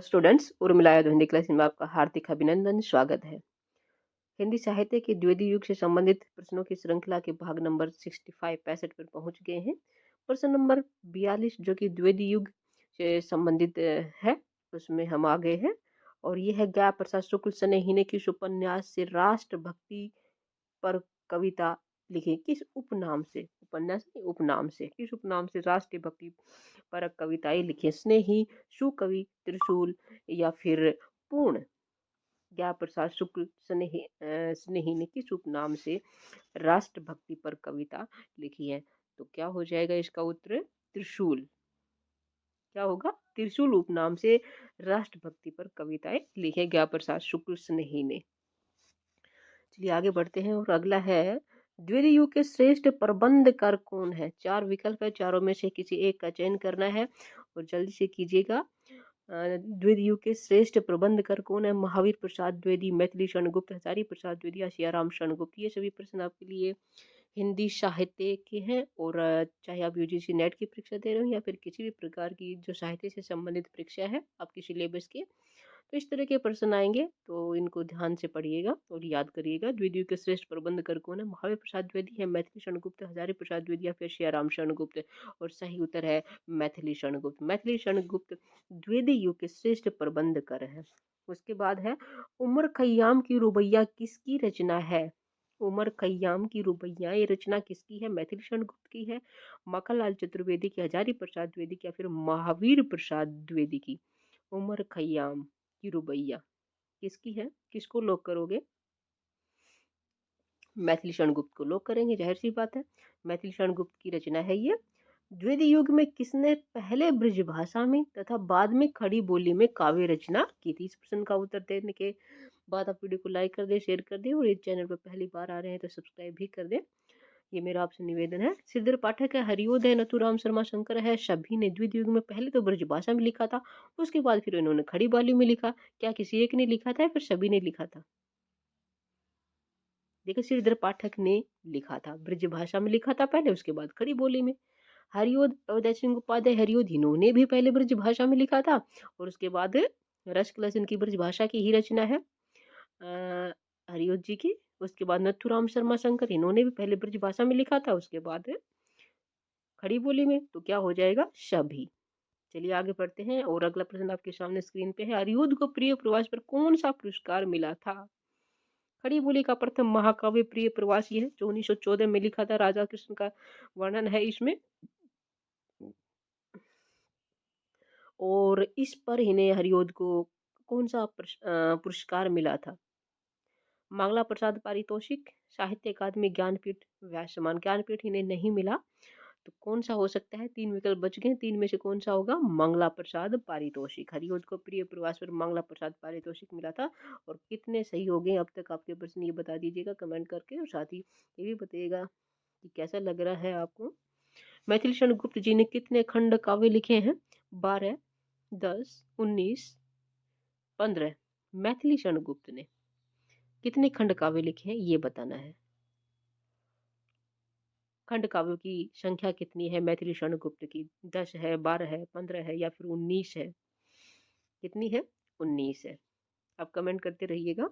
Students, Urmila Yadav Hindi class में आपका हार्दिक अभिनंदन स्वागत है। हिंदी साहित्य के द्विवेदी युग से संबंधित प्रश्नों की श्रृंखला के भाग नंबर 65 पर पहुंच गए हैं। प्रश्न नंबर 42 जो कि द्विवेदी युग से संबंधित है, उसमें हम आ गए हैं और ये है ज्ञा प्रसाद शुक्ल सनेही ने किस उपन्यास से राष्ट्रभक्ति पर कविता लिखी। किस उपनाम से, उपन्यास नहीं उपनाम से, किस उपनाम से राष्ट्रीय भक्ति पर कविताएं लिखी। स्नेही, सुकवि, त्रिशूल या फिर पूर्ण। ज्ञा प्रसाद शुक्ल स्नेही ने किस उपनाम से राष्ट्रभक्ति पर कविता लिखी है? तो क्या हो जाएगा इसका उत्तर? त्रिशूल। क्या होगा? त्रिशूल उपनाम से राष्ट्रभक्ति पर कविताएं लिखे ज्ञा प्रसाद शुक्ल स्नेही ने। चलिए आगे बढ़ते हैं और अगला है द्विवेदी युग के श्रेष्ठ प्रबंधकार कौन है? 4 विकल्प है, चारों में से किसी एक का चयन करना है और जल्दी से कीजिएगा। द्विवेदी युग के श्रेष्ठ प्रबंधकार कौन है? महावीर प्रसाद द्विवेदी, मैथिली शरण गुप्त, हजारी प्रसाद द्विवेदी या सियाराम शरण गुप्त। ये सभी प्रश्न आपके लिए हिंदी साहित्य के हैं और चाहे आप यूजीसी नेट की परीक्षा दे रहे हो या फिर किसी भी प्रकार की जो साहित्य से संबंधित परीक्षा है आपकी सिलेबस की, तो इस तरह के प्रश्न आएंगे, तो इनको ध्यान से पढ़िएगा और याद करिएगा। द्विवेदी के श्रेष्ठ प्रबंधकर कौन है? महावीर प्रसाद द्विवेदी है, मैथिली शरण गुप्त, हजारी प्रसाद द्विवेदी या फिर सियाराम शरण गुप्त। और सही उत्तर है मैथिली शरण गुप्त। मैथिली शरण गुप्त द्विवेदी युग के श्रेष्ठ प्रबंधकर है। उसके बाद है उमर खय्याम की रुबैया किसकी रचना है? उमर खय्याम की रुबैया ये रचना किसकी है? मैथिली शरण गुप्त की है, माखनलाल चतुर्वेदी की, हजारी प्रसाद द्विवेदी की या फिर महावीर प्रसाद द्विवेदी की। उमर खय्याम की रुबैया किसकी है? किसको लॉक करोगे? मैथिली शरण गुप्त को लॉक करेंगे, जाहिर सी बात है, मैथिली शरण गुप्त की रचना है ये। द्विवेदी युग में किसने पहले ब्रज भाषा में तथा बाद में खड़ी बोली में काव्य रचना की थी? इस प्रश्न का उत्तर देने के बाद आप वीडियो को लाइक कर दे, शेयर कर दे और इस चैनल पर पहली बार आ रहे हैं तो सब्सक्राइब भी कर दे, ये मेरा आपसे निवेदन है। श्रीधर पाठक है, हरिओद है, नथुराम शर्मा शंकर है, सभी ने द्विवेदी युग में पहले तो ब्रजभाषा में लिखा था, उसके बाद फिर इन्होंने खड़ी बोली में लिखा। क्या किसी एक ने लिखा था या फिर सभी ने लिखा था? देखो, श्रीधर पाठक ने लिखा था, ब्रजभाषा में लिखा था पहले, उसके बाद खड़ी बोली में। हरिओद अवधेश सिंह उपाध्याय, हरिओद इन्होंने भी पहले ब्रजभाषा में लिखा था और उसके बाद रसकलश इनकी ब्रजभाषा की ही रचना है हरिओद जी की। उसके बाद नथुराम शर्मा शंकर, इन्होंने भी पहले ब्रजभाषा में लिखा था, उसके बाद खड़ी बोली में। तो क्या हो जाएगा? सभी। चलिए आगे बढ़ते हैं और अगला प्रश्न आपके सामने स्क्रीन पे है। अरियुद को प्रिय प्रवास पर कौन सा पुरस्कार मिला था? खड़ी बोली का प्रथम महाकाव्य प्रिय प्रवास ये है जो 1914 में लिखा था, राजा कृष्ण का वर्णन है इसमें और इस पर इन्हें हरिओद को कौन सा पुरस्कार मिला था? मंगला प्रसाद पारितोषिक, साहित्य अकादमी, ज्ञानपीठ, व्यास सम्मान। ज्ञानपीठ इन्हें नहीं मिला, तो कौन सा हो सकता है? 3 विकल्प बच गए, 3 में से कौन सा होगा? मंगला प्रसाद पारितोषिक। हरिओद को प्रिय प्रवास पर मंगला प्रसाद पारितोषिक मिला था। और कितने सही हो गए अब तक आपके प्रश्न, ये बता दीजिएगा कमेंट करके और साथ ही ये भी बताइएगा कि कैसा लग रहा है आपको। मैथिली शरण गुप्त जी ने कितने खंड काव्य लिखे हैं? 12, 10, 19, 15। मैथिली शरण गुप्त ने कितने खंड काव्य लिखे हैं ये बताना है। खंड काव्यों की संख्या कितनी है मैथिली शरण गुप्त की? 10 है, 12 है, 15 है या फिर 19 है? कितनी है? 19 है। आप कमेंट करते रहिएगा।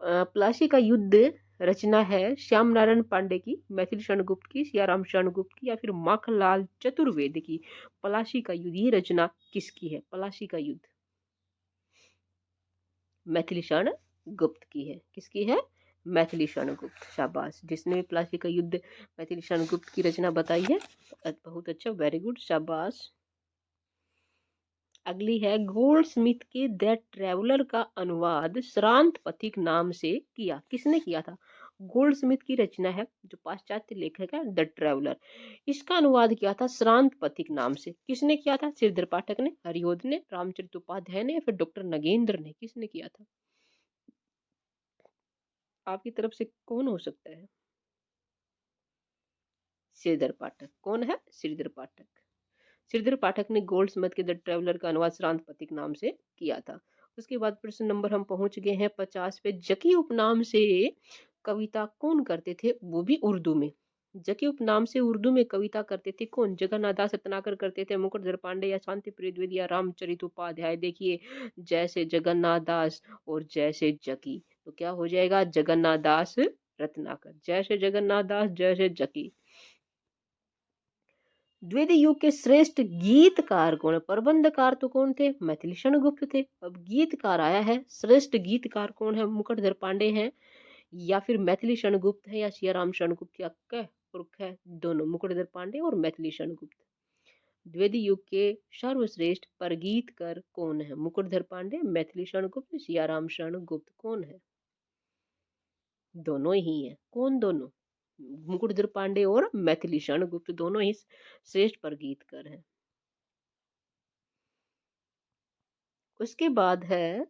प्लासी का युद्ध रचना है श्याम नारायण पांडे की, मैथिली शरण गुप्त की, सियाराम शरण गुप्त की या फिर माखनलाल चतुर्वेदी की। प्लासी का युद्ध ये रचना किसकी है? प्लासी का युद्ध मैथिली शरण गुप्त की है। किसकी है? मैथिली शरण गुप्त। शाबाश, जिसने भी प्लासी का युद्ध मैथिली शरण गुप्त की रचना बताई है, बहुत अच्छा, वेरी गुड, शाबाश। अगली है गोल्ड स्मिथ के द ट्रेवलर का अनुवाद श्रांत पथिक नाम से किया। किसने किया था? गोल्ड स्मिथ की रचना है जो पाश्चात्य लेखक है, द ट्रेवलर, इसका अनुवाद किया था श्रांत पथिक नाम से। किसने किया था? श्रीधर पाठक ने, हरिओद ने, रामचरित उपाध्याय ने या फिर डॉक्टर नगेंद्र ने? किसने किया था? आपकी तरफ से कौन हो सकता है? श्रीधर पाठक। कौन है? श्रीधर पाठक। श्रीधर पाठक ने गोल्ड स्मिथ के द ट्रेवलर का अनुवाद श्रांत पथिक नाम से किया था। उसके बाद प्रश्न नंबर हम पहुंच गए हैं 50 पे। जकी उपनाम से कविता कौन करते थे, वो भी उर्दू में? जकी उपनाम से उर्दू में कविता करते थे कौन? जगन्नाथ दास रत्नाकर करते थे, मुकुटधर पांडे या शांति प्रिय द्विवेदी या रामचरित उपाध्याय। देखिए, जैसे जगन्नाथ दास और जैसे जकी, तो क्या हो जाएगा? जगन्नाथ दास रत्नाकर। जैसे जगन्नाथ दास, जैसे जकी। द्विवेदी युग के श्रेष्ठ गीतकार कौन है? प्रबंधकार तो कौन थे? मैथिली शरण गुप्त थे। अब गीतकार आया है, श्रेष्ठ गीतकार कौन है? मुकुटधर पांडे हैं, या फिर मैथिली शरण गुप्त है, या सियाराम शरण गुप्त, या कह पुरुष है? दोनों, मुकुटधर पांडे और मैथिली शरण गुप्त। द्विवेदी युग के सर्वश्रेष्ठ परगीतकार कौन है? मुकुटधर पांडे, मैथिली शरण गुप्त, सियाराम शरण गुप्त। कौन है? दोनों ही है। कौन दोनों? मुकुटधर पांडे और मैथिली शरण गुप्त, दोनों ही श्रेष्ठ परगीतकार हैं। उसके बाद है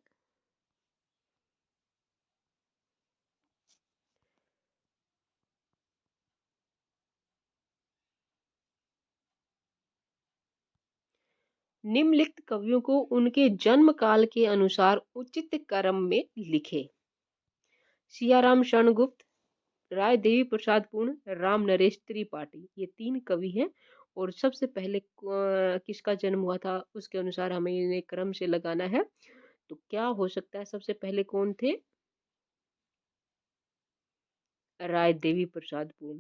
निम्नलिखित कवियों को उनके जन्म काल के अनुसार उचित क्रम में लिखे। सियाराम शरण गुप्त, राय देवी प्रसाद पूर्ण, राम नरेश त्रिपाठी, ये 3 कवि हैं। और सबसे पहले किसका जन्म हुआ था उसके अनुसार हमें इन्हें क्रम से लगाना है। तो क्या हो सकता है? सबसे पहले कौन थे? राय देवी प्रसाद पूर्ण।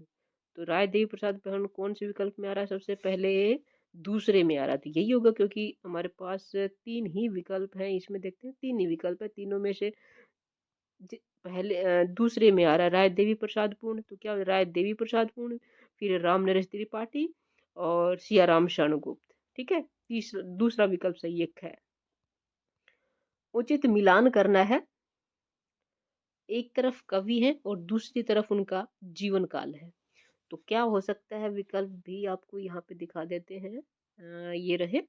तो राय देवी प्रसाद पूर्ण कौन से विकल्प में आ रहा है? सबसे पहले दूसरे में आ रहा था, यही होगा, क्योंकि हमारे पास 3 ही विकल्प हैं। इसमें देखते हैं 3 ही विकल्प है, तीनों में से पहले दूसरे में आ रहा है राय देवी प्रसाद पूर्ण। तो क्या राय देवी प्रसाद पूर्ण, फिर राम नरेश त्रिपाठी और सियाराम शरण गुप्त। ठीक है, तीसरा दूसरा विकल्प सही एक है। उचित मिलान करना है, एक तरफ कवि है और दूसरी तरफ उनका जीवन काल है। तो क्या हो सकता है? विकल्प भी आपको यहाँ पे दिखा देते हैं। ये रहे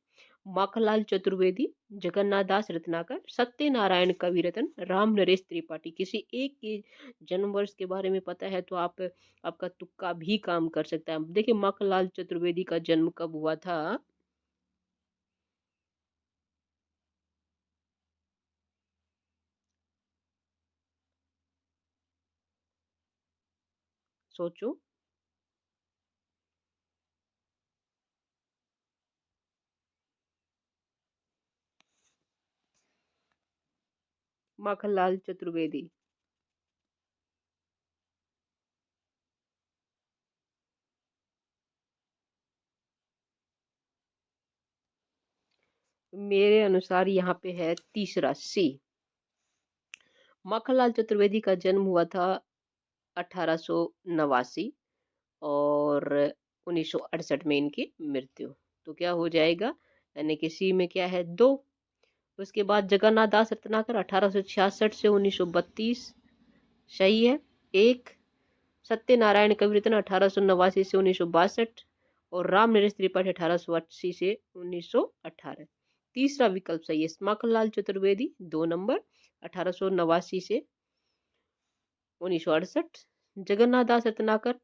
माखनलाल चतुर्वेदी, जगन्नाथ दास रत्नाकर, सत्यनारायण कविरत्न, राम नरेश त्रिपाठी। किसी एक के जन्म वर्ष के बारे में पता है तो आपका तुक्का भी काम कर सकता है। देखिए, माखनलाल चतुर्वेदी का जन्म कब हुआ था? सोचो। माखनलाल चतुर्वेदी। मेरे अनुसार यहाँ पे है तीसरा सी। माखनलाल चतुर्वेदी का जन्म हुआ था 1889 और 1968 में इनकी मृत्यु। तो क्या हो जाएगा? यानी कि सी में क्या है? 2। उसके बाद जगन्नाथ दास रत्नाकर 1866 से 1932, सही है। 1। सत्यनारायण कविरत्न 1889 से 1962 और राम नरेश त्रिपाठी 1880 से 1918। तीसरा विकल्प सही है, माखनलाल चतुर्वेदी 2 नंबर 1889 से 1968। जगन्नाथ दास रत्नाकर,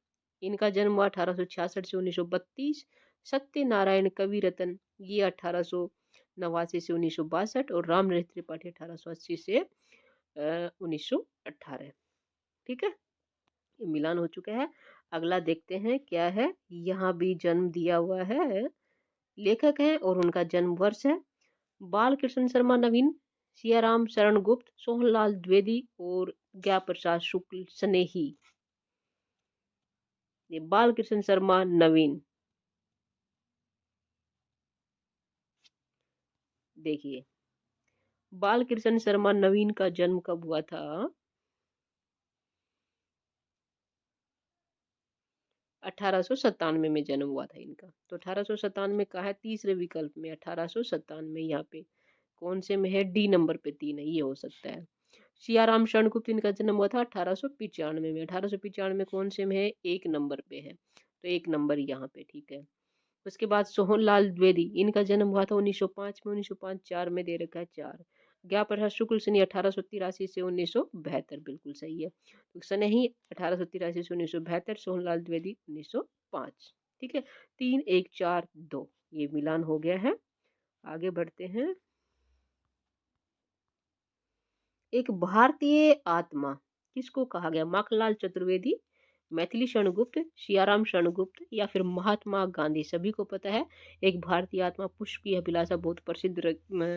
इनका जन्म हुआ 1866 से 1932। सत्यनारायण कविरत्न, ये 1889 से 1962 और राम नरेश त्रिपाठी 1880 से 1918। ठीक है, ये मिलान हो चुका है। अगला देखते हैं क्या है। यहाँ भी जन्म दिया हुआ है, लेखक है और उनका जन्म वर्ष है। बाल कृष्ण शर्मा नवीन, सियाराम शरण गुप्त, सोहनलाल द्विवेदी और ज्ञा प्रसाद शुक्ल स्नेही। ये बाल कृष्ण शर्मा नवीन। देखिए, बाल कृष्ण शर्मा नवीन का जन्म कब हुआ था? 1897 में जन्म हुआ था इनका। तो 1897 कहा है? तीसरे विकल्प में 1897 यहाँ पे कौन से में है? डी नंबर पे 3 है, ये हो सकता है। सियाराम शरण गुप्त, इनका जन्म हुआ था 1895 में। 1895 कौन से में है? 1 नंबर पे है, तो 1 नंबर यहाँ पे। ठीक है। उसके बाद सोहनलाल द्विवेदी, इनका जन्म हुआ था 1905 में। 1905 4 में दे रखा है 4। ज्ञा प्रसाद शुक्ल सनी 1883 से 1972, बिल्कुल सही है। तो सनही 1883 से 1972, सोहनलाल द्विवेदी 1905। ठीक है, 3 1 4 2, ये मिलान हो गया है। आगे बढ़ते हैं। एक भारतीय आत्मा किसको कहा गया? माखनलाल चतुर्वेदी, मैथिली शरण गुप्त, सियाराम शरण गुप्त या फिर महात्मा गांधी? सभी को पता है एक भारतीय आत्मा पुष्प की अभिलाषा बहुत प्रसिद्ध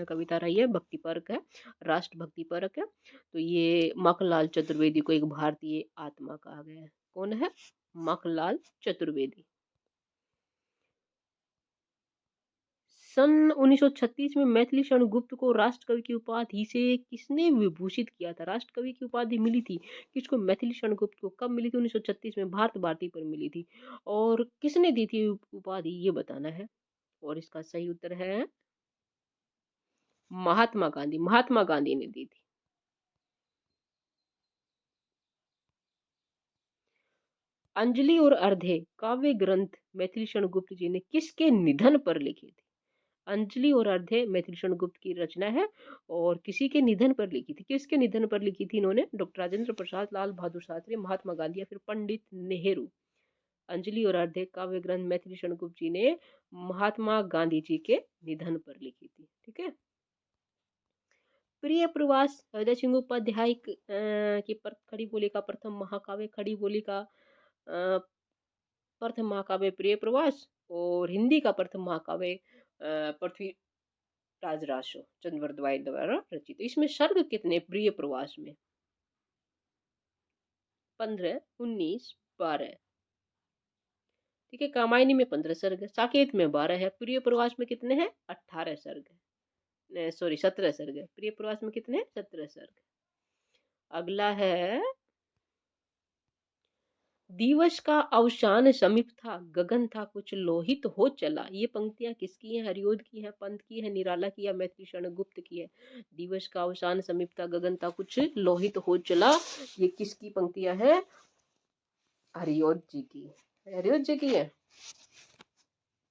कविता रही है, भक्ति परक है, राष्ट्र भक्ति परक है। तो ये माखनलाल चतुर्वेदी को एक भारतीय आत्मा कहा गया है। कौन है? माखनलाल चतुर्वेदी। सन 1936 में मैथिली शरण गुप्त को राष्ट्र कवि की उपाधि से किसने विभूषित किया था? राष्ट्र कवि की उपाधि मिली थी किसको? मैथिली शरण गुप्त को। कब मिली थी? 1936 में भारत भारती पर मिली थी। और किसने दी थी उपाधि, ये बताना है। और इसका सही उत्तर है महात्मा गांधी। महात्मा गांधी ने दी थी। अंजलि और अर्धे काव्य ग्रंथ मैथिली शरण गुप्त जी ने किसके निधन पर लिखे थे? अंजलि और अर्धे मैथिली शरण गुप्त की रचना है और किसी के निधन पर लिखी थी। किसके निधन पर लिखी थी इन्होंने? डॉक्टर राजेंद्र प्रसाद, लाल बहादुर शास्त्री, महात्मा गांधी या फिर पंडित नेहरू? अंजलि और अर्धे काव्य ग्रंथ मैथिली शरण गुप्त जी ने महात्मा गांधी जी के निधन पर लिखी थी। ठीक है। प्रिय प्रवास हृदय सिंह उपाध्याय की खड़ी बोली का प्रथम महाकाव्य, खड़ी बोली का प्रथम महाकाव्य प्रिय प्रवास, और हिंदी का प्रथम महाकाव्य पृथ्वी राज रासो चंद्रवरदाय द्वारा रचित। इसमें सर्ग कितने प्रिय प्रवास में? 15, 19, 12। ठीक है। कामायनी में 15 सर्ग है, साकेत में 12 है, प्रिय प्रवास में कितने हैं? 18 सर्ग है, सॉरी 17 सर्ग है। प्रिय प्रवास में कितने? 17 सर्ग। अगला है, दिवस का अवसान समीप था, गगन था कुछ लोहित हो चला। ये पंक्तियां किसकी हैं? हरिओद की है, पंत की है, निराला की या मैथिली शरण गुप्त की है? दिवस का अवसान समीप था, गगन था कुछ लोहित हो चला, ये किसकी पंक्तियां हैं? हरिओद जी की। हरिओद जी की है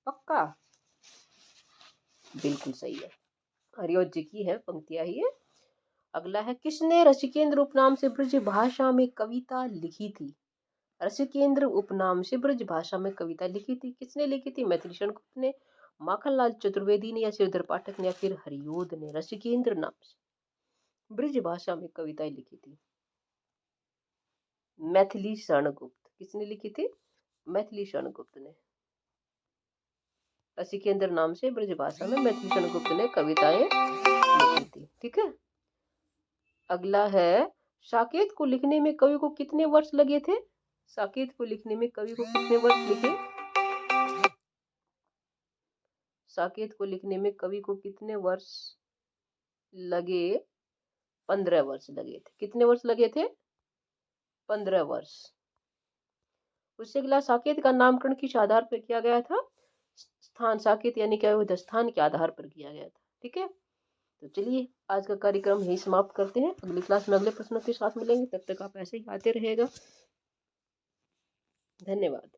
पक्का? बिल्कुल सही है, हरिओद जी की है पंक्तियां ही है। अगला है, किसने रसिकेंद्र उपनाम से ब्रज भाषा में कविता लिखी थी? रसिकेंद्र उपनाम से ब्रज भाषा में कविता लिखी थी, किसने लिखी थी? मैथिली शरण गुप्त ने, माखनलाल चतुर्वेदी ने या श्रीधर पाठक ने या फिर हरिओद ने? रसिकेंद्र नाम से ब्रज भाषा में कविताएं लिखी थी मैथिली शरण गुप्त। किसने लिखी थी? मैथिली शरण गुप्त ने। रसिकेंद्र नाम से ब्रज भाषा में मैथिली शरण गुप्त ने कविताएं लिखी थी। ठीक है। अगला है, साकेत को लिखने में कवि को कितने वर्ष लगे थे? साकेत को लिखने में कवि को कितने वर्ष लगे? साकेत को लिखने में कवि को कितने वर्ष लगे? 15 वर्ष लगे थे। कितने वर्ष लगे थे? 15 वर्ष। उससे अगला, साकेत का नामकरण किस आधार पर किया गया था? स्थान, साकेत यानी क्या, स्थान के आधार पर किया गया था। ठीक है। तो चलिए आज का कार्यक्रम यही समाप्त करते हैं। अगली क्लास में अगले प्रश्नों के साथ मिलेंगे, तब तक आप ऐसे ही आते रहेगा। धन्यवाद।